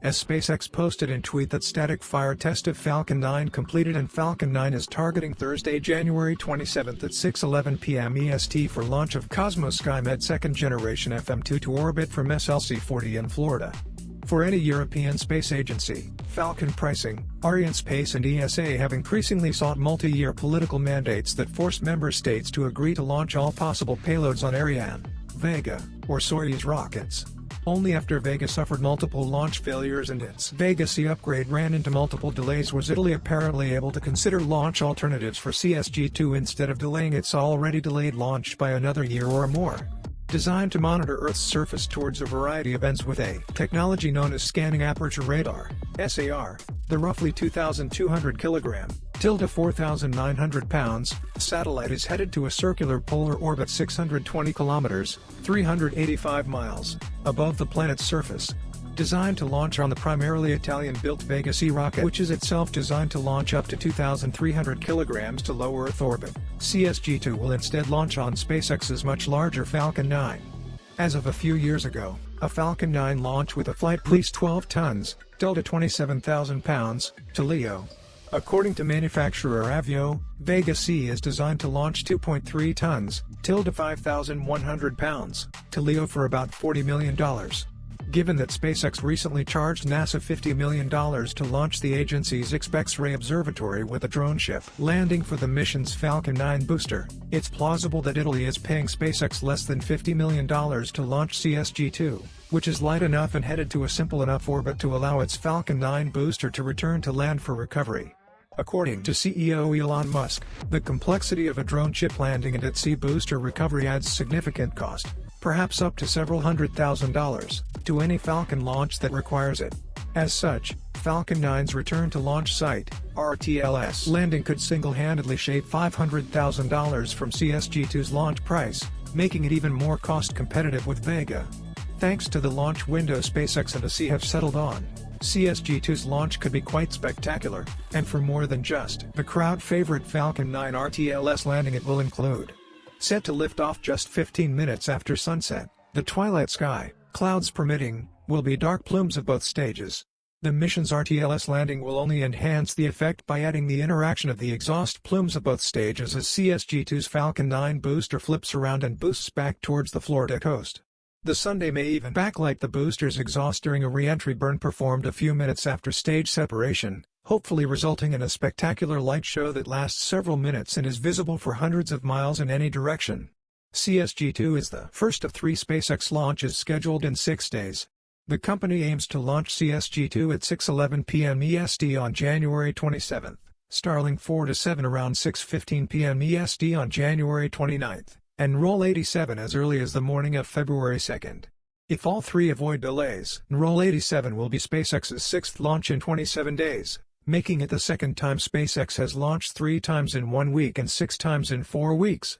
as SpaceX posted in tweet that static fire test of Falcon 9 completed and Falcon 9 is targeting Thursday, January 27 at 6:11 p.m. EST for launch of Cosmos SkyMed second-generation FM2 to orbit from SLC-40 in Florida. For any European space agency, Falcon pricing, Arianespace and ESA have increasingly sought multi-year political mandates that force member states to agree to launch all possible payloads on Ariane, Vega, or Soyuz rockets. Only after Vega suffered multiple launch failures and its Vega C upgrade ran into multiple delays was Italy apparently able to consider launch alternatives for CSG-2 instead of delaying its already delayed launch by another year or more. Designed to monitor Earth's surface towards a variety of ends with a technology known as Scanning Aperture Radar, SAR, the roughly 2,200 kg, 4,900 pounds, satellite is headed to a circular polar orbit 620 kilometers, 385 miles, above the planet's surface. Designed to launch on the primarily Italian-built Vega C rocket, which is itself designed to launch up to 2,300 kilograms to low Earth orbit, CSG-2 will instead launch on SpaceX's much larger Falcon 9. As of a few years ago, a Falcon 9 launched with a flight at least 12 tons, 27,000 pounds, to LEO. According to manufacturer Avio, Vega C is designed to launch 2.3 tons, 5,100 pounds, to LEO for about $40 million. Given that SpaceX recently charged NASA $50 million to launch the agency's X-Ray Observatory with a drone ship landing for the mission's Falcon 9 booster, it's plausible that Italy is paying SpaceX less than $50 million to launch CSG-2, which is light enough and headed to a simple enough orbit to allow its Falcon 9 booster to return to land for recovery. According to CEO Elon Musk, the complexity of a drone ship landing and at-sea booster recovery adds significant cost, perhaps up to several $100,000, to any Falcon launch that requires it. As such, Falcon 9's return to launch site, RTLS landing could single-handedly shave $500,000 from CSG-2's launch price, making it even more cost-competitive with Vega. Thanks to the launch window SpaceX and ESA have settled on, CSG-2's launch could be quite spectacular, and for more than just the crowd favorite Falcon 9 RTLS landing it will include. Set to lift off just 15 minutes after sunset, the twilight sky, clouds permitting, will be dark plumes of both stages. The mission's RTLS landing will only enhance the effect by adding the interaction of the exhaust plumes of both stages as CSG-2's Falcon 9 booster flips around and boosts back towards the Florida coast. The Sunday may even backlight the booster's exhaust during a re-entry burn performed a few minutes after stage separation, hopefully resulting in a spectacular light show that lasts several minutes and is visible for hundreds of miles in any direction. CSG-2 is the first of 3 SpaceX launches scheduled in 6 days. The company aims to launch CSG-2 at 6:11 p.m. EST on January 27, Starlink 4 to 7 around 6:15 p.m. EST on January 29, and Roll 87 as early as the morning of February 2. If all 3 avoid delays, Roll 87 will be SpaceX's 6th launch in 27 days, making it the second time SpaceX has launched 3 times in 1 week and 6 times in 4 weeks.